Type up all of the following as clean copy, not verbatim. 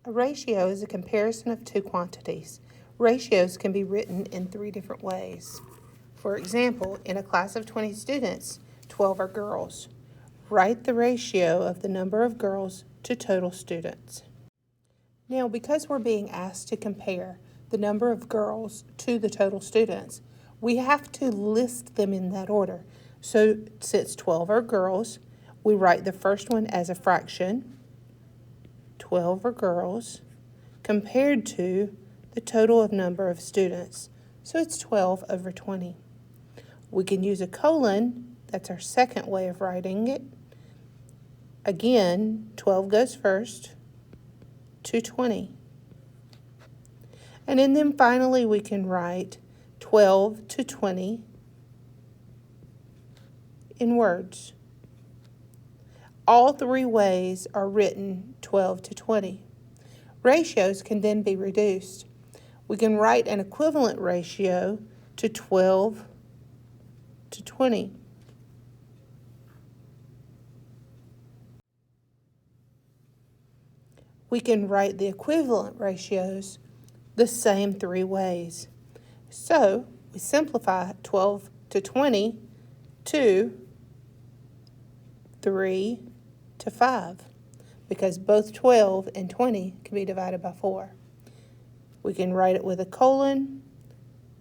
A ratio is a comparison of two quantities. Ratios can be written in three different ways. For example, in a class of 20 students, 12 are girls. Write the ratio of the number of girls to total students. Now, because we're being asked to compare the number of girls to the total students, we have to list them in that order. So, since 12 are girls, we write the first one as a fraction, 12 are girls, compared to the total of number of students. So it's 12 over 20. We can use a colon, that's our second way of writing it. Again, 12 goes first to 20. And then finally we can write 12 to 20 in words. All three ways are written 12 to 20. Ratios can then be reduced. We can write an equivalent ratio to 12 to 20. We can write the equivalent ratios the same three ways. So we simplify 12 to 20 to 3 to 5, because both 12 and 20 can be divided by 4. We can write it with a colon,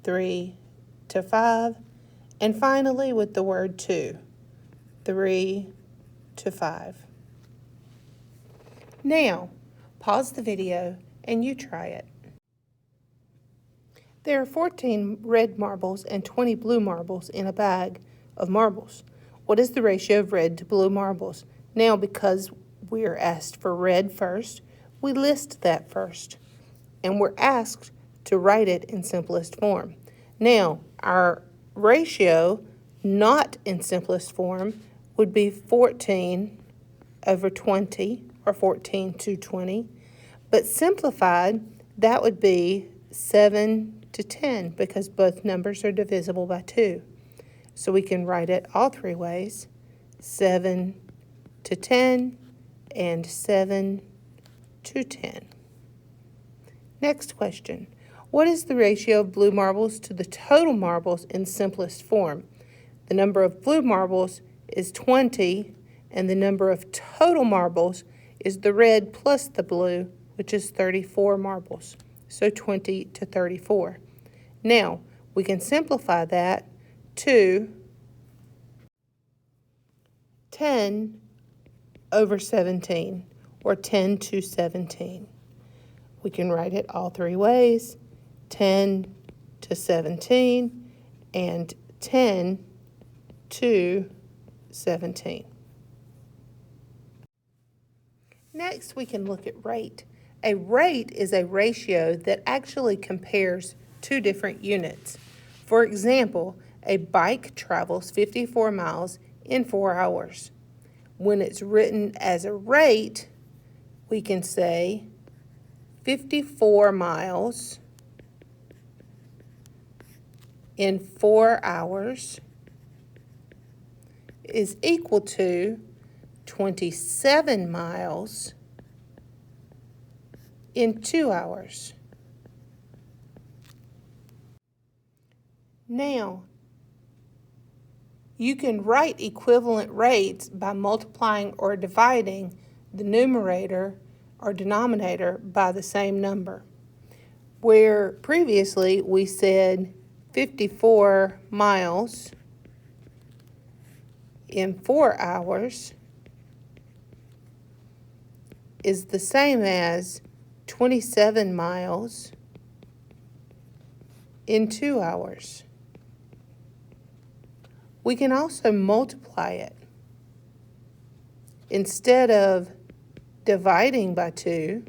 3 to 5, and finally with the word 2, 3 to 5. Now, pause the video and you try it. There are 14 red marbles and 20 blue marbles in a bag of marbles. What is the ratio of red to blue marbles? Now, because we are asked for red first, we list that first. And we're asked to write it in simplest form. Now, our ratio, not in simplest form, would be 14 over 20, or 14 to 20. But simplified, that would be 7 to 10, because both numbers are divisible by 2. So we can write it all three ways, 7 to 10 and 7 to 10. Next question. What is the ratio of blue marbles to the total marbles in simplest form? The number of blue marbles is 20, and the number of total marbles is the red plus the blue, which is 34 marbles. So 20 to 34. Now, we can simplify that to 10 over 17, or 10 to 17. We can write it all three ways, 10 to 17 and 10 to 17. Next, we can look at rate. A rate is a ratio that actually compares two different units. For example, a bike travels 54 miles in 4 hours. When it's written as a rate, we can say 54 miles in 4 hours is equal to 27 miles in 2 hours. Now, you can write equivalent rates by multiplying or dividing the numerator or denominator by the same number. Where previously we said 54 miles in 4 hours is the same as 27 miles in 2 hours. We can also multiply it. Instead of dividing by 2,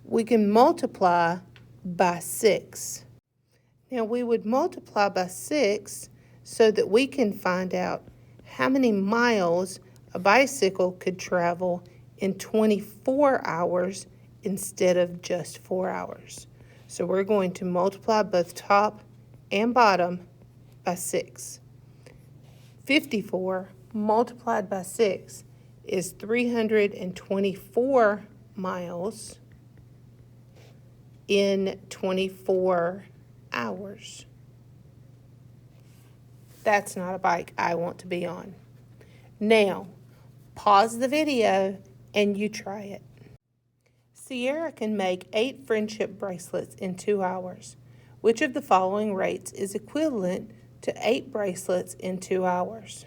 we can multiply by 6. Now, we would multiply by 6 so that we can find out how many miles a bicycle could travel in 24 hours instead of just 4 hours. So we're going to multiply both top and bottom by 6. 54 multiplied by 6 is 324 miles in 24 hours. That's not a bike I want to be on. Now, pause the video and you try it. Sierra can make 8 friendship bracelets in 2 hours. Which of the following rates is equivalent to 8 bracelets in 2 hours?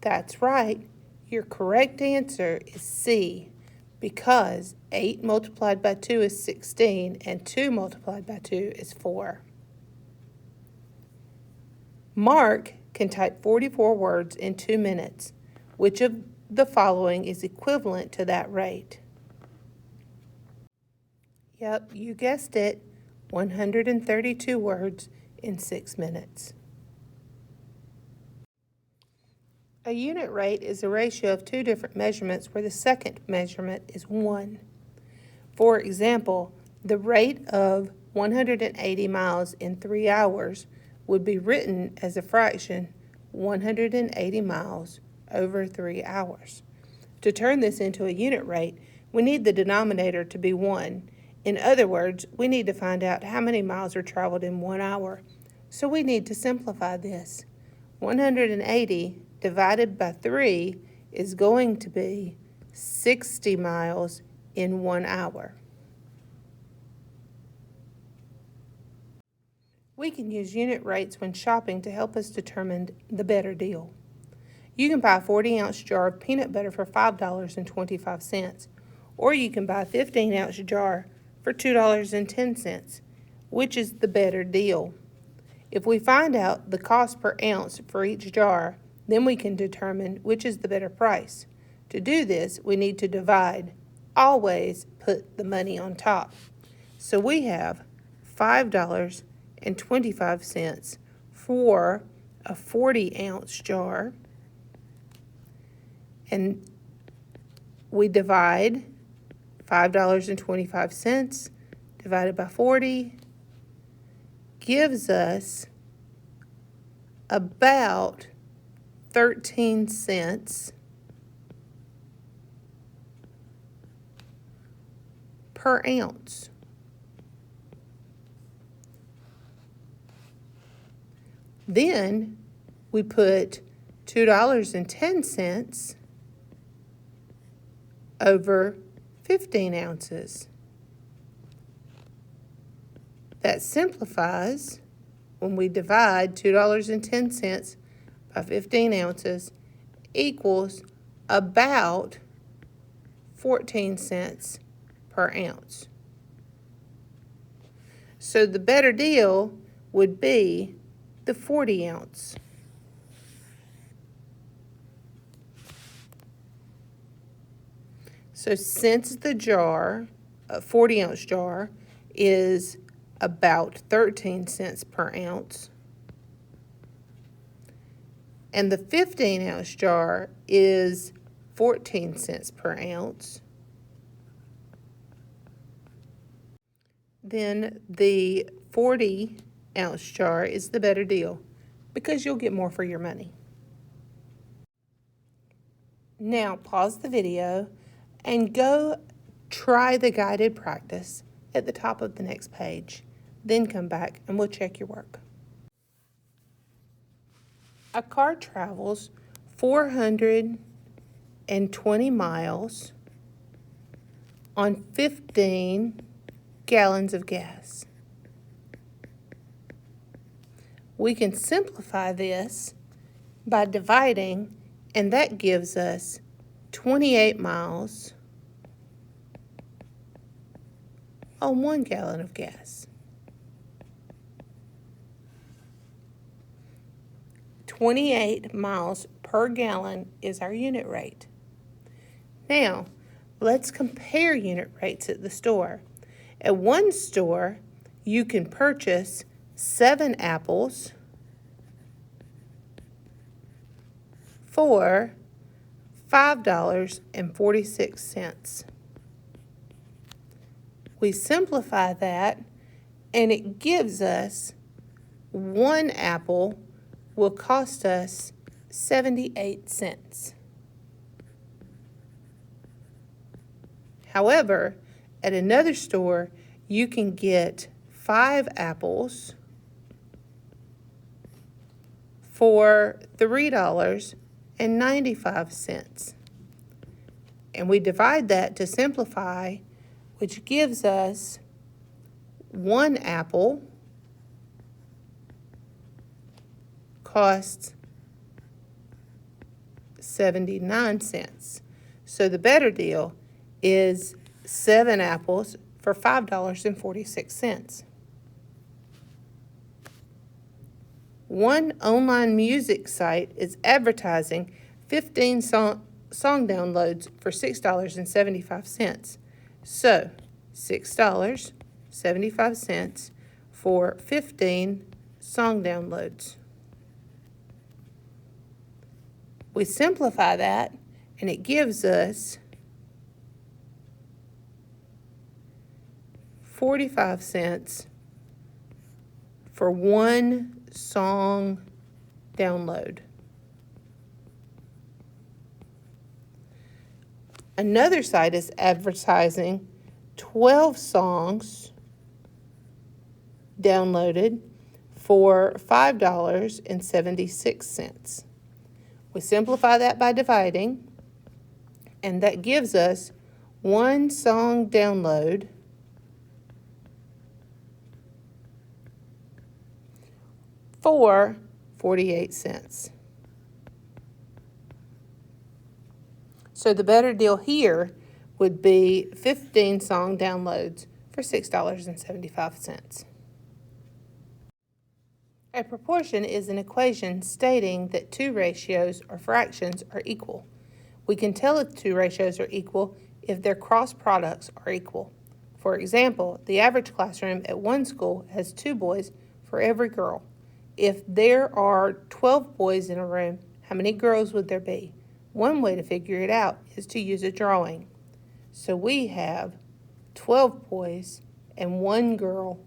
That's right. Your correct answer is C, because 8 multiplied by 2 is 16 and 2 multiplied by 2 is 4. Mark can type 44 words in 2 minutes. Which of the following is equivalent to that rate? Yep, you guessed it, 132 words in 6 minutes. A unit rate is a ratio of 2 different measurements where the second measurement is 1. For example, the rate of 180 miles in 3 hours would be written as a fraction 180 miles over 3 hours. To turn this into a unit rate, we need the denominator to be 1. In other words, we need to find out how many miles are traveled in 1 hour. So we need to simplify this. 180 divided by 3 is going to be 60 miles in 1 hour. We can use unit rates when shopping to help us determine the better deal. You can buy a 40-ounce jar of peanut butter for $5.25, or you can buy a 15-ounce jar for $2.10. Which is the better deal? If we find out the cost per ounce for each jar, then we can determine which is the better price. To do this, we need to divide. Always put the money on top. So we have $5.25 for a 40-ounce jar, and we divide $5.25 divided by 40 gives us about 13 cents per ounce. Then we put $2.10 over 15 ounces. That simplifies when we divide $2.10 by 15 ounces equals about 14 cents per ounce. So the better deal would be the 40-ounce. So since the jar, a 40-ounce jar, is about 13 cents per ounce, and the 15-ounce jar is 14 cents per ounce, then the 40-ounce jar is the better deal because you'll get more for your money. Now pause the video and go try the guided practice at the top of the next page. Then come back and we'll check your work. A car travels 420 miles on 15 gallons of gas. We can simplify this by dividing, and that gives us 28 miles on 1 gallon of gas. 28 miles per gallon is our unit rate. Now, let's compare unit rates at the store. At one store, you can purchase 7 apples for $5.46. We simplify that, and it gives us 1 apple will cost us 78 cents. However, at another store, you can get 5 apples for $3.95. And we divide that to simplify, which gives us 1 apple costs 79 cents. So the better deal is 7 apples for $5.46. One online music site is advertising 15 song downloads for $6.75. So $6.75 for 15 song downloads. We simplify that, and it gives us 45 cents for 1 song download. Another site is advertising 12 songs downloaded for $5.76. We simplify that by dividing, and that gives us 1 song download for 48 cents. So the better deal here would be 15 song downloads for $6.75. A proportion is an equation stating that 2 ratios or fractions are equal. We can tell if 2 ratios are equal if their cross products are equal. For example, the average classroom at one school has 2 boys for every girl. If there are 12 boys in a room, how many girls would there be? One way to figure it out is to use a drawing. So we have 12 boys and 1 girl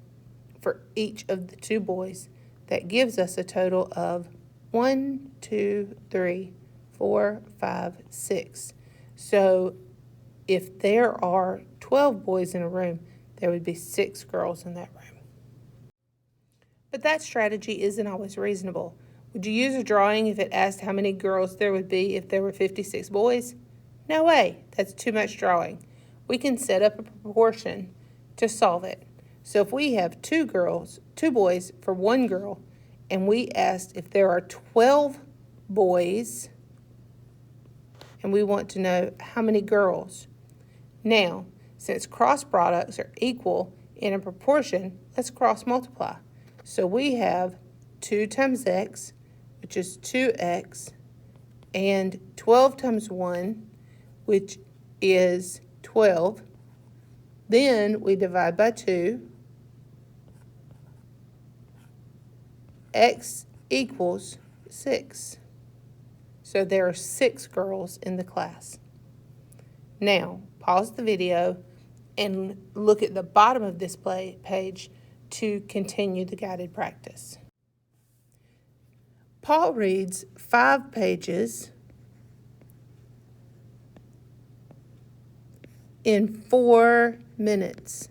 for each of the 2 boys. That gives us a total of 1, 2, 3, 4, 5, 6. So if there are 12 boys in a room, there would be 6 girls in that room. But that strategy isn't always reasonable. Would you use a drawing if it asked how many girls there would be if there were 56 boys? No way, that's too much drawing. We can set up a proportion to solve it. So if we have 2 boys for 1 girl, and we asked if there are 12 boys, and we want to know how many girls. Now, since cross products are equal in a proportion, let's cross multiply. So we have 2 times x, which is 2x, and 12 times 1, which is 12. Then we divide by 2. X equals 6. So there are 6 girls in the class. Now, pause the video and look at the bottom of this page to continue the guided practice. Paul reads 5 pages in 4 minutes.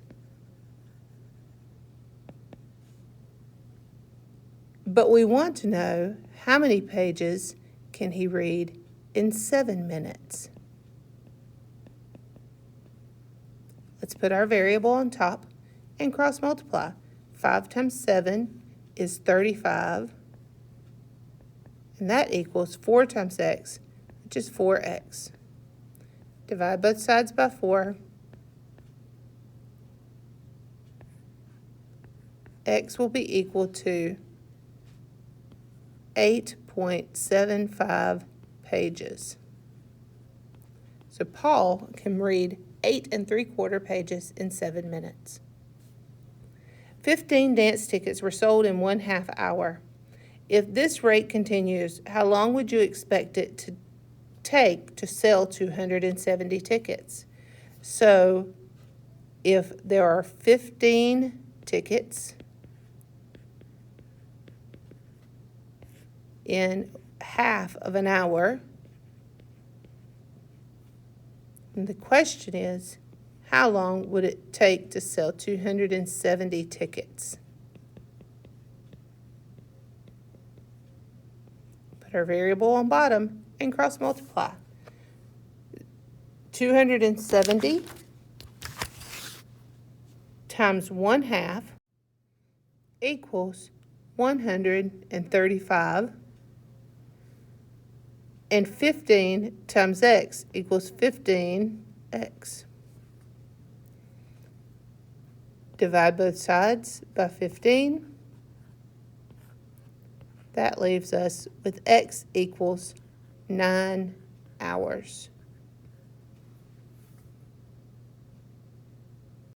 But we want to know how many pages can he read in 7 minutes. Let's put our variable on top and cross multiply. 5 times 7 is 35, and that equals 4 times x, which is 4x. Divide both sides by 4. X will be equal to 8.75 pages. So Paul can read 8 3/4 pages in 7 minutes. 15 dance tickets were sold in 1/2 hour. If this rate continues, how long would you expect it to take to sell 270 tickets? So if there are 15 tickets in 1/2 of an hour, and the question is, How long would it take to sell 270 tickets? Put our variable on bottom and cross multiply. 270 times 1/2 equals 135, and 15 times x equals 15x. Divide both sides by 15. That leaves us with x equals 9 hours.